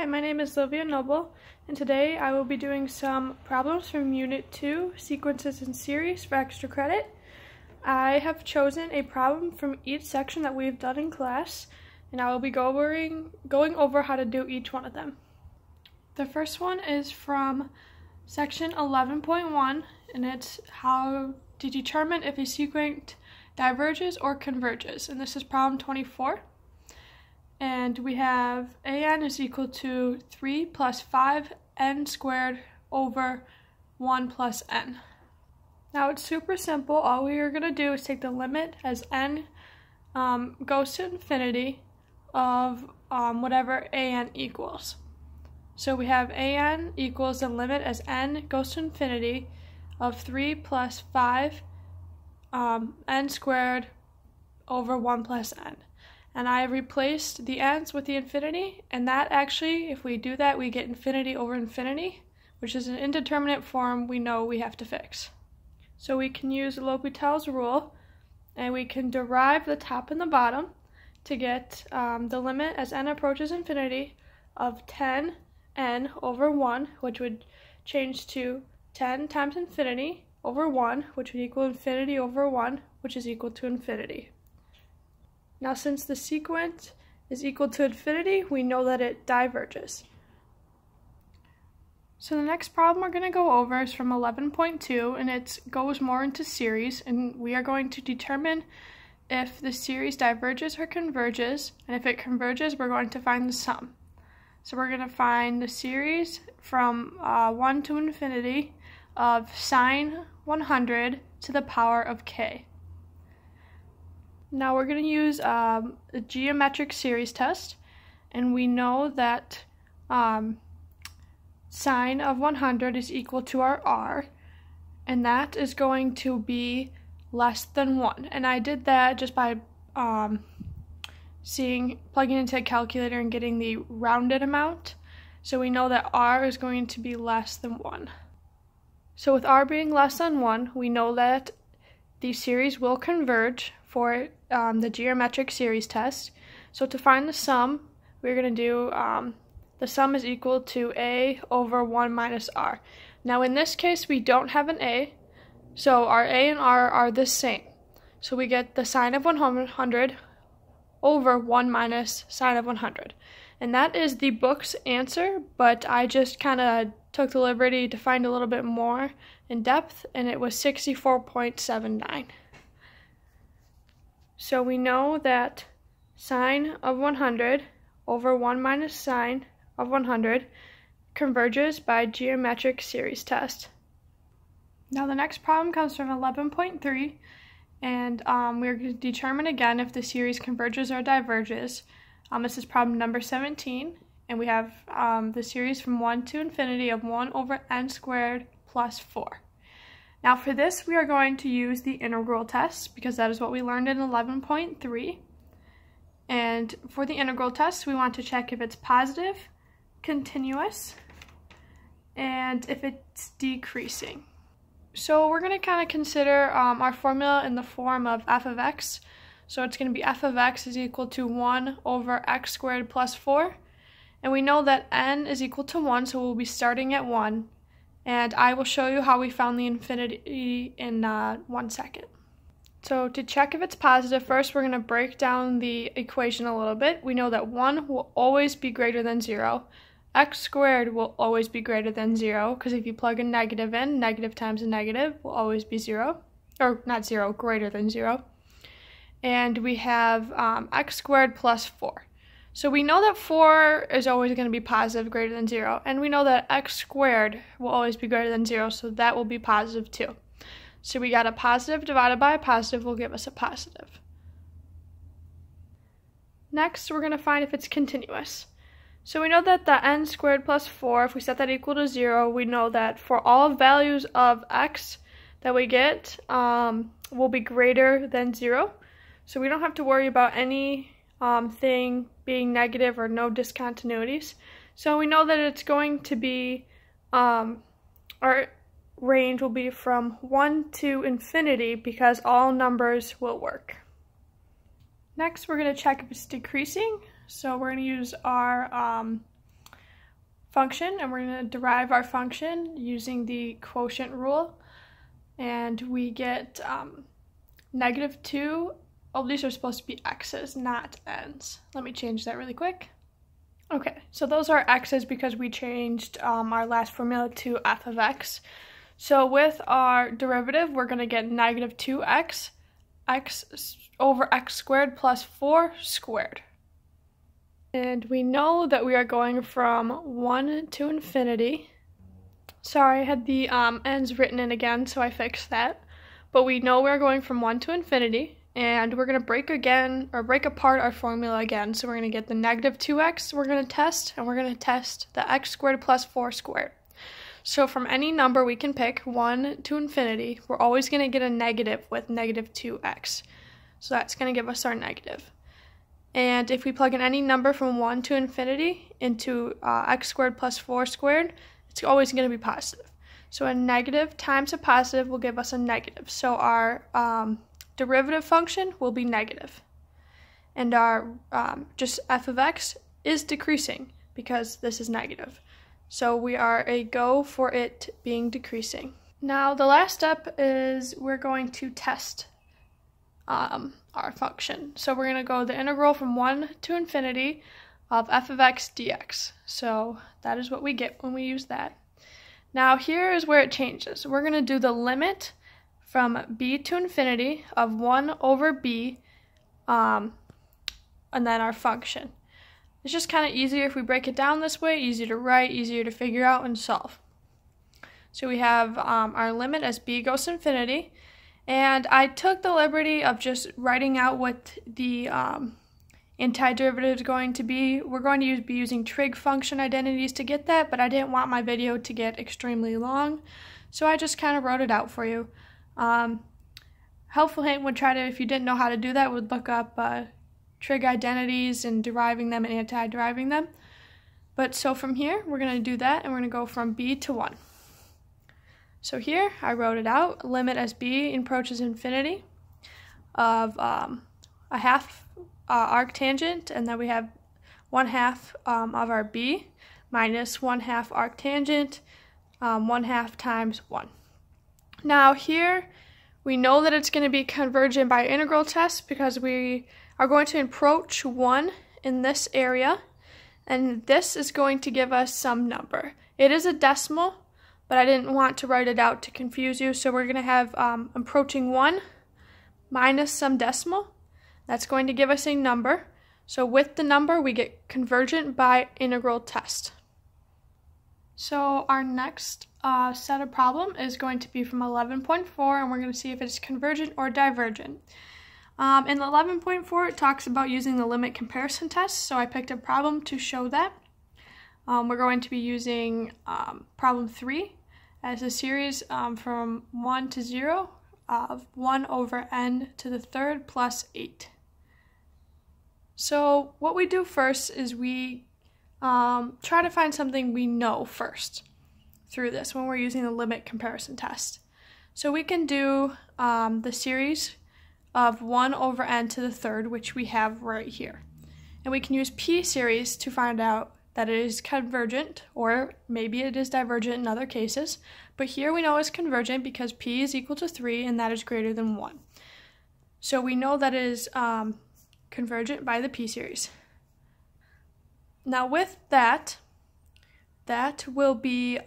my name is Livia Noble, and today I will be doing some problems from Unit 2, Sequences and Series for extra credit. I have chosen a problem from each section that we've done in class, and I will be going over how to do each one of them. The first one is from section 11.1, and it's how to determine if a sequence diverges or converges, and this is problem 24. And we have an is equal to 3 plus 5n squared over 1 plus n. Now it's super simple. All we are going to do is take the limit as n goes to infinity of whatever an equals. So we have an equals the limit as n goes to infinity of 3 plus 5 n squared over 1 plus n. And I have replaced the n's with the infinity, and that actually, if we do that, we get infinity over infinity, which is an indeterminate form we know we have to fix. So we can use L'Hopital's rule, and we can derive the top and the bottom to get the limit as n approaches infinity of 10n over 1, which would change to 10 times infinity over 1, which would equal infinity over 1, which is equal to infinity. Now, since the sequence is equal to infinity, we know that it diverges. So the next problem we're going to go over is from 11.2, and it goes more into series, and we are going to determine if the series diverges or converges, and if it converges, we're going to find the sum. So we're going to find the series from 1 to infinity of sine 100 to the power of k. Now we're going to use a geometric series test, and we know that sine of 100 is equal to our r, and that is going to be less than 1. And I did that just by plugging into a calculator and getting the rounded amount. So we know that r is going to be less than 1. So with r being less than 1, we know that the series will converge for the geometric series test. So to find the sum, we're going to do the sum is equal to a over 1 minus r. Now in this case, we don't have an a, so our a and r are the same. So we get the sine of 100 over 1 minus sine of 100. And that is the book's answer, but I just kind of took the liberty to find a little bit more in depth, and it was 64.79. So we know that sine of 100 over 1 minus sine of 100 converges by geometric series test. Now the next problem comes from 11.3, and we're going to determine again if the series converges or diverges. This is problem number 17, and we have the series from 1 to infinity of 1 over n squared plus 4. Now for this, we are going to use the integral test, because that is what we learned in 11.3. And for the integral test, we want to check if it's positive, continuous, and if it's decreasing. So we're going to kind of consider our formula in the form of f of x. So it's going to be f of x is equal to 1 over x squared plus 4. And we know that n is equal to 1, so we'll be starting at 1. And I will show you how we found the infinity in 1 second. So to check if it's positive, first we're going to break down the equation a little bit. We know that 1 will always be greater than 0. X squared will always be greater than 0, because if you plug a negative in, negative times a negative will always be 0. Or not 0, greater than 0. And we have x squared plus 4. So we know that 4 is always going to be positive, greater than 0, and we know that x squared will always be greater than 0, so that will be positive too. So we got a positive divided by a positive will give us a positive. Next, we're going to find if it's continuous. So we know that the n squared plus 4, if we set that equal to 0, we know that for all values of x that we get will be greater than 0. So we don't have to worry about any thing being negative or no discontinuities. So we know that it's going to be, our range will be from 1 to infinity, because all numbers will work. Next, we're going to check if it's decreasing. So we're going to use our function, and we're going to derive our function using the quotient rule. And we get -2. Oh, these are supposed to be x's, not n's. Let me change that really quick. Okay, so those are x's because we changed our last formula to f of x. So with our derivative, we're going to get -2x, x over x squared plus 4 squared. And we know that we are going from 1 to infinity. Sorry, I had the ends written in again, so I fixed that. But we know we're going from 1 to infinity, and we're going to break apart our formula again. So we're going to get the -2x we're going to test, and we're going to test the x squared plus 4 squared. So from any number we can pick, 1 to infinity, we're always going to get a negative with -2x. So that's going to give us our negative. And if we plug in any number from 1 to infinity into x squared plus 4 squared, it's always going to be positive. So a negative times a positive will give us a negative. So our derivative function will be negative. And our just f of x is decreasing because this is negative. So we are a go for it being decreasing. Now the last step is we're going to test our function. So we're going to go the integral from 1 to infinity of f of x dx. So that is what we get when we use that. Now here is where it changes. We're going to do the limit from b to infinity of 1 over b and then our function. It's just kind of easier if we break it down this way, easier to write, easier to figure out and solve. So we have our limit as b goes to infinity, and I took the liberty of just writing out what the antiderivative is going to be. We're going to be using trig function identities to get that, but I didn't want my video to get extremely long, so I just kind of wrote it out for you. Helpful hint would try to, if you didn't know how to do that, would look up trig identities and deriving them and anti-deriving them. But so from here, we're going to do that, and we're going to go from b to 1. So here, I wrote it out, limit as b approaches infinity of a half arctangent, and then we have 1/2 of our b minus 1/2 arctangent, 1/2 times 1. Now here, we know that it's going to be convergent by integral test because we are going to approach 1 in this area, and this is going to give us some number. It is a decimal, but I didn't want to write it out to confuse you, so we're going to have approaching 1 minus some decimal. That's going to give us a number. So with the number, we get convergent by integral test. So our next set of problem is going to be from 11.4, and we're going to see if it's convergent or divergent. In 11.4, it talks about using the limit comparison test, so I picked a problem to show that. We're going to be using problem 3 as a series from 1 to 0 of 1 over n to the third plus 8. So what we do first is we try to find something we know first through this when we're using the limit comparison test. So we can do the series of 1 over n to the third, which we have right here. And we can use p series to find out that it is convergent, or maybe it is divergent in other cases. But here we know it's convergent because p is equal to 3 and that is greater than 1. So we know that it is convergent by the p series. Now with that, that will be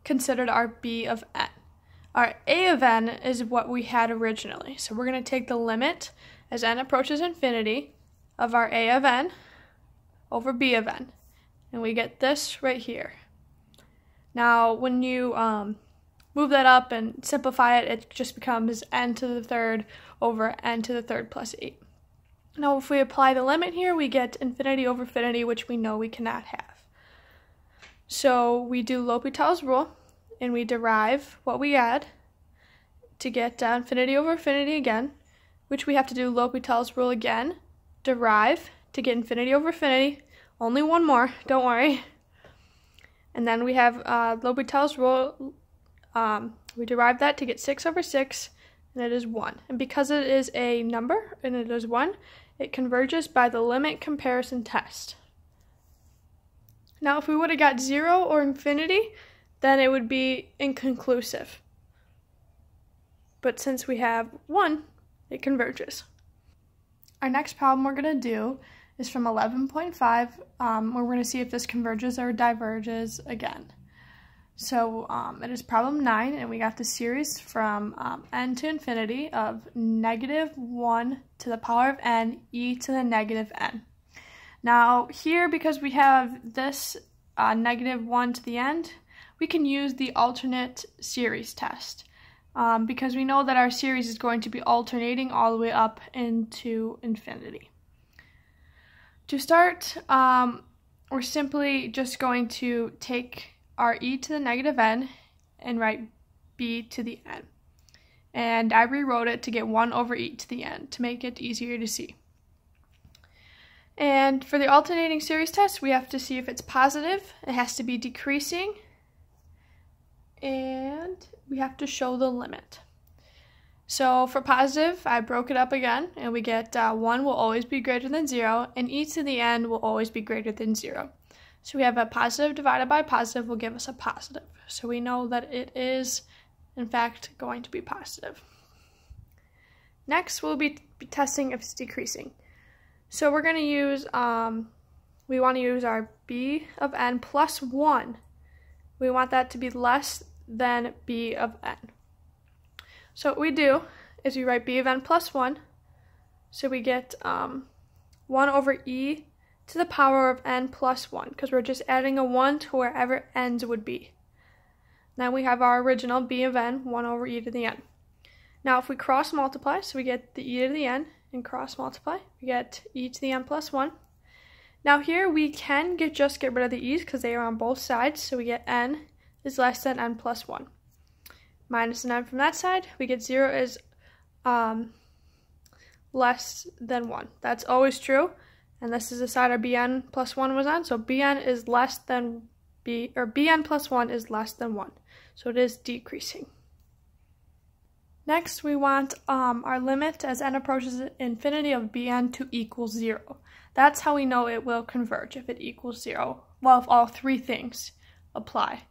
considered our b of n. Our a of n is what we had originally. So we're going to take the limit as n approaches infinity of our a of n over b of n. And we get this right here. Now when you move that up and simplify it, it just becomes n to the third over n to the third plus 8. Now if we apply the limit here, we get infinity over infinity, which we know we cannot have. So we do L'Hopital's rule, and we derive what we add to get infinity over infinity again, which we have to do L'Hopital's rule again, derive to get infinity over infinity, only one more, don't worry. And then we have L'Hopital's rule, we derive that to get 6 over 6, and it is 1. And because it is a number, and it is 1, it converges by the limit comparison test. Now, if we would have got 0 or infinity, then it would be inconclusive. But since we have 1, it converges. Our next problem we're going to do is from 11.5, where we're going to see if this converges or diverges again. So it is problem 9, and we got the series from n to infinity of -1 to the power of n e to the negative n. Now here, because we have this -1 to the end, we can use the alternate series test because we know that our series is going to be alternating all the way up into infinity. To start, we're simply just going to take our e to the negative n and write b to the n. And I rewrote it to get 1 over e to the n to make it easier to see. And for the alternating series test, we have to see if it's positive. It has to be decreasing. And we have to show the limit. So for positive, I broke it up again, and we get 1 will always be greater than 0, and e to the n will always be greater than 0. So we have a positive divided by positive will give us a positive. So we know that it is, in fact, going to be positive. Next, we'll be testing if it's decreasing. So we're going to use, we want to use our b of n plus 1. We want that to be less than b of n. So what we do is we write b of n plus 1. So we get 1 over e to the power of n plus 1, because we're just adding a 1 to wherever n's would be. Then we have our original b of n, 1 over e to the n. Now if we cross multiply, so we get the e to the n, and cross multiply, we get e to the n plus 1. Now here we can just get rid of the e's because they are on both sides, so we get n is less than n plus 1. Minus an n from that side, we get 0 is less than 1. That's always true. And this is the side our bn plus 1 was on, so bn is less than bn plus 1 is less than 1. So it is decreasing. Next, we want our limit as n approaches infinity of bn to equal 0. That's how we know it will converge, if it equals 0. Well, if all three things apply.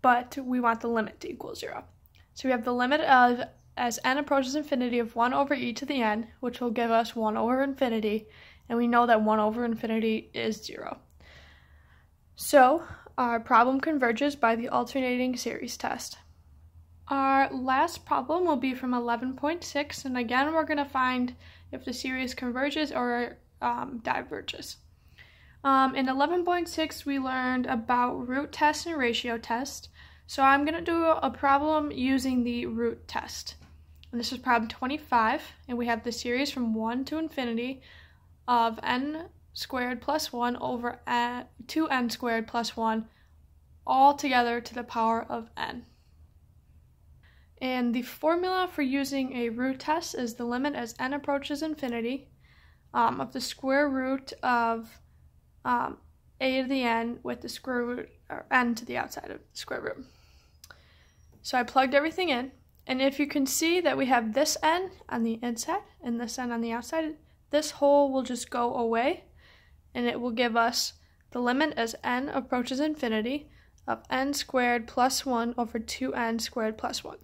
But we want the limit to equal 0. So we have the limit of, as n approaches infinity, of 1 over e to the n, which will give us 1 over infinity. And we know that 1 over infinity is 0. So our problem converges by the alternating series test. Our last problem will be from 11.6, and again we're going to find if the series converges or diverges. In 11.6 we learned about root test and ratio test, so I'm going to do a problem using the root test. And this is problem 25, and we have the series from 1 to infinity of n squared plus 1 over 2n squared plus 1 all together to the power of n. And the formula for using a root test is the limit as n approaches infinity of the square root of a to the n with the square root, or n to the outside of the square root. So I plugged everything in, and if you can see that we have this n on the inside and this n on the outside, this whole will just go away, and it will give us the limit as n approaches infinity of n squared plus 1 over 2n squared plus 1.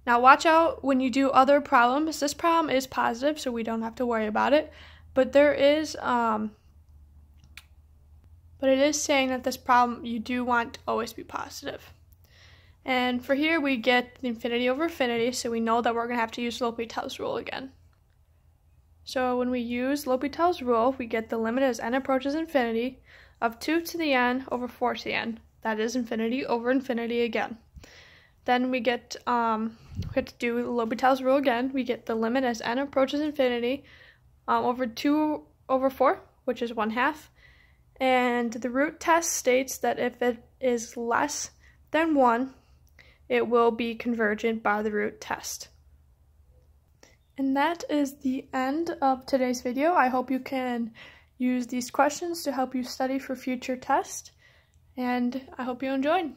Now watch out when you do other problems. This problem is positive, so we don't have to worry about it, but there is but it is saying that this problem you do want to always be positive. And for here we get the infinity over infinity, so we know that we're going to have to use L'Hopital's rule again. So when we use L'Hopital's rule, we get the limit as n approaches infinity of 2 to the n over 4 to the n. That is infinity over infinity again. Then we get, we have to do L'Hopital's rule again. We get the limit as n approaches infinity over 2 over 4, which is 1/2. And the root test states that if it is less than 1, it will be convergent by the root test. And that is the end of today's video. I hope you can use these questions to help you study for future tests, and I hope you enjoyed.